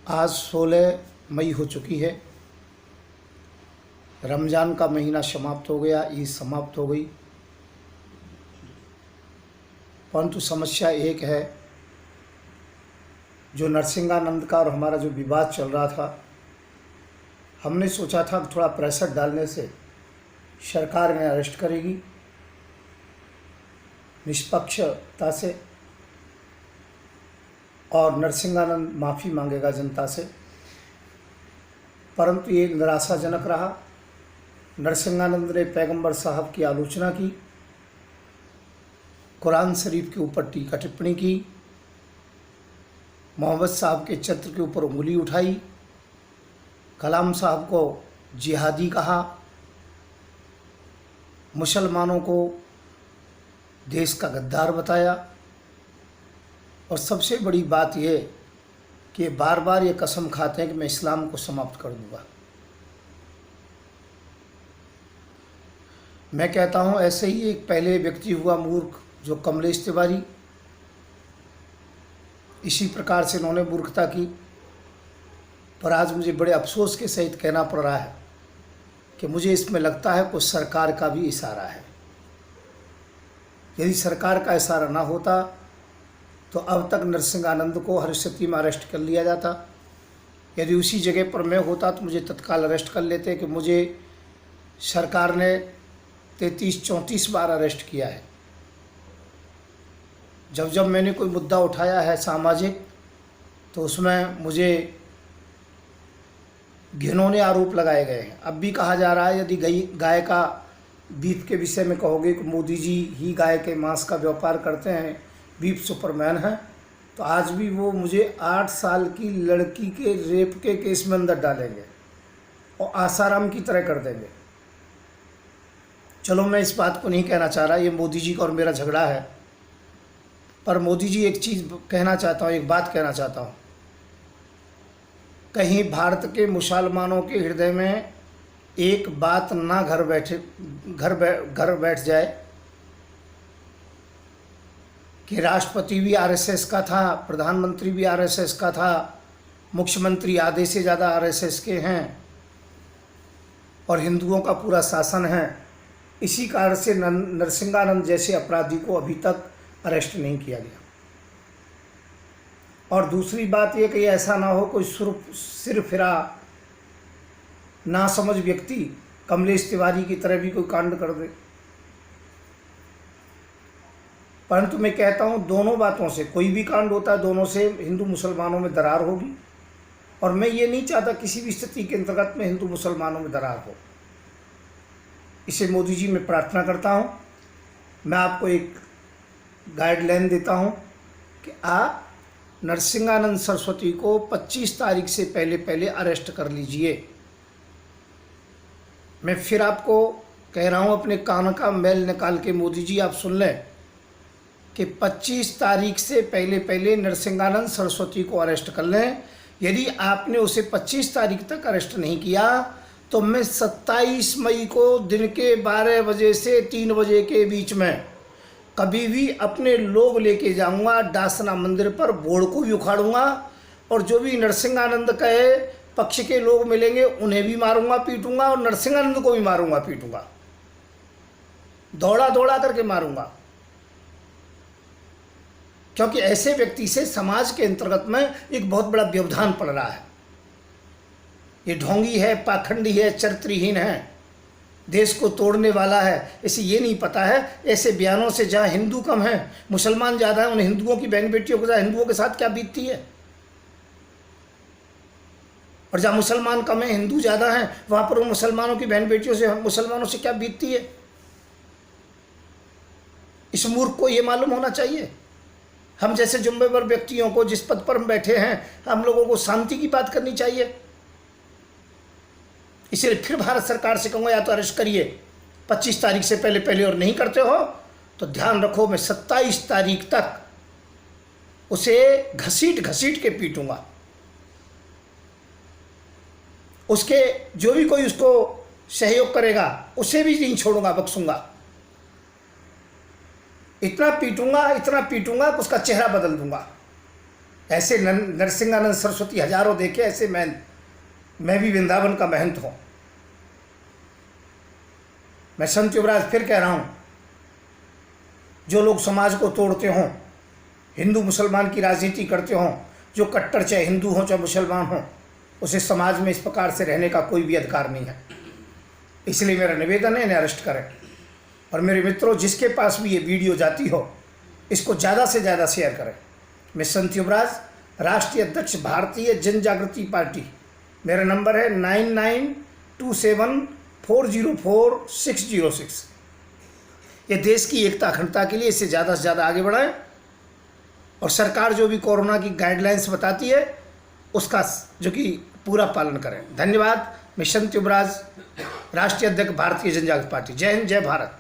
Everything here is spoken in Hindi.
आज 16 मई हो चुकी है। रमज़ान का महीना समाप्त हो गया, ईद समाप्त हो गई। परंतु समस्या एक है, जो नरसिंहानंद का और हमारा जो विवाद चल रहा था, हमने सोचा था कि थोड़ा प्रेशर डालने से सरकार इन्हें अरेस्ट करेगी निष्पक्षता से और नरसिंहानंद माफ़ी मांगेगा जनता से। परंतु ये निराशाजनक रहा। नरसिंहानंद ने पैगंबर साहब की आलोचना की, कुरान शरीफ के ऊपर टीका टिप्पणी की, मोहम्मद साहब के चरित्र के ऊपर उंगली उठाई, कलाम साहब को जिहादी कहा, मुसलमानों को देश का गद्दार बताया। और सबसे बड़ी बात यह कि बार बार ये कसम खाते हैं कि मैं इस्लाम को समाप्त कर दूंगा। मैं कहता हूं ऐसे ही एक पहले व्यक्ति हुआ मूर्ख, जो कमलेश तिवारी, इसी प्रकार से इन्होंने मूर्खता की। पर आज मुझे बड़े अफसोस के सहित कहना पड़ रहा है कि मुझे इसमें लगता है कुछ सरकार का भी इशारा है। यदि सरकार का इशारा ना होता तो अब तक नरसिंहानंद को हर स्थिति में अरेस्ट कर लिया जाता। यदि उसी जगह पर मैं होता तो मुझे तत्काल अरेस्ट कर लेते कि मुझे सरकार ने 33-34 बार अरेस्ट किया है। जब जब मैंने कोई मुद्दा उठाया है सामाजिक, तो उसमें मुझे घिनौने आरोप लगाए गए हैं। अब भी कहा जा रहा है यदि गाय का बीफ के विषय में कहोगे कि मोदी जी ही गाय के मांस का व्यापार करते हैं, बीफ सुपरमैन है, तो आज भी वो मुझे 8 साल की लड़की के रेप के केस में अंदर डालेंगे और आसाराम की तरह कर देंगे। चलो, मैं इस बात को नहीं कहना चाह रहा, ये मोदी जी का और मेरा झगड़ा है। पर मोदी जी, एक चीज़ कहना चाहता हूँ, एक बात कहना चाहता हूँ। कहीं भारत के मुसलमानों के हृदय में एक बात ना घर बैठ जाए कि राष्ट्रपति भी आरएसएस का था, प्रधानमंत्री भी आरएसएस का था, मुख्यमंत्री आधे से ज़्यादा आरएसएस के हैं और हिंदुओं का पूरा शासन है। इसी कारण से नरसिंहानंद जैसे अपराधी को अभी तक अरेस्ट नहीं किया गया। और दूसरी बात यह कि ऐसा ना हो कोई सिर फिरा नासमझ व्यक्ति कमलेश तिवारी की तरह भी कोई कांड कर दे। परंतु मैं कहता हूँ, दोनों बातों से कोई भी कांड होता है, दोनों से हिंदू मुसलमानों में दरार होगी। और मैं ये नहीं चाहता किसी भी स्थिति के अंतर्गत में हिंदू मुसलमानों में दरार हो। इसे मोदी जी मैं प्रार्थना करता हूँ। मैं आपको एक गाइडलाइन देता हूँ कि आप नरसिंहानंद सरस्वती को 25 तारीख से पहले अरेस्ट कर लीजिए। मैं फिर आपको कह रहा हूँ, अपने कान का मैल निकाल के मोदी जी आप सुन लें कि 25 तारीख से पहले नरसिंहानंद सरस्वती को अरेस्ट कर लें। यदि आपने उसे 25 तारीख तक अरेस्ट नहीं किया तो मैं 27 मई को दिन के 12 बजे से 3 बजे के बीच में कभी भी अपने लोग लेके जाऊंगा डासना मंदिर पर, बोर्ड को भी उखाड़ूंगा और जो भी नरसिंहानंद के पक्ष के लोग मिलेंगे उन्हें भी मारूंगा पीटूंगा और नरसिंहानंद को भी मारूंगा पीटूंगा, दौड़ा दौड़ा करके मारूंगा। क्योंकि ऐसे व्यक्ति से समाज के अंतर्गत में एक बहुत बड़ा व्यवधान पड़ रहा है। ये ढोंगी है, पाखंडी है, चरित्रहीन है, देश को तोड़ने वाला है। इसे ये नहीं पता है ऐसे बयानों से जहाँ हिंदू कम हैं, मुसलमान ज़्यादा हैं, उन हिंदुओं की बहन बेटियों के साथ, हिंदुओं के साथ क्या बीतती है। और जहाँ मुसलमान कम हैं, हिंदू ज़्यादा हैं, वहाँ पर उन मुसलमानों की बहन बेटियों से, मुसलमानों से क्या बीतती है। इस मूर्ख को ये मालूम होना चाहिए। हम जैसे जुम्मेवार व्यक्तियों को, जिस पद पर हम बैठे हैं, हम लोगों को शांति की बात करनी चाहिए। इसलिए फिर भारत सरकार से कहूँगा, या तो अरेस्ट करिए 25 तारीख से पहले और नहीं करते हो तो ध्यान रखो मैं 27 तारीख तक उसे घसीट के पीटूंगा। उसके जो भी कोई उसको सहयोग करेगा उसे भी नहीं छोड़ूंगा, बख्शूंगा। इतना पीटूंगा कि उसका चेहरा बदल दूंगा। ऐसे नरसिंहानंद सरस्वती हजारों देखे, ऐसे मैं भी वृंदावन का महंत हूँ। मैं संत युवराज फिर कह रहा हूँ, जो लोग समाज को तोड़ते हों, हिंदू मुसलमान की राजनीति करते हों, जो कट्टर चाहे हिंदू हों चाहे मुसलमान हों, उसे समाज में इस प्रकार से रहने का कोई भी अधिकार नहीं है। इसलिए मेरा निवेदन है, इन्हें अरेस्ट करें। और मेरे मित्रों, जिसके पास भी ये वीडियो जाती हो, इसको ज़्यादा से ज़्यादा शेयर करें। मैं संत युवराज, राष्ट्रीय अध्यक्ष भारतीय जन जागृति पार्टी। मेरा नंबर है 9927404606। ये देश की एकता अखंडता के लिए इसे ज़्यादा से ज़्यादा आगे बढ़ाएं और सरकार जो भी कोरोना की गाइडलाइंस बताती है उसका जो कि पूरा पालन करें। धन्यवाद। मैं संत युवराज, राष्ट्रीय अध्यक्ष भारतीय जन जागृति पार्टी। जय हिंद, जय भारत।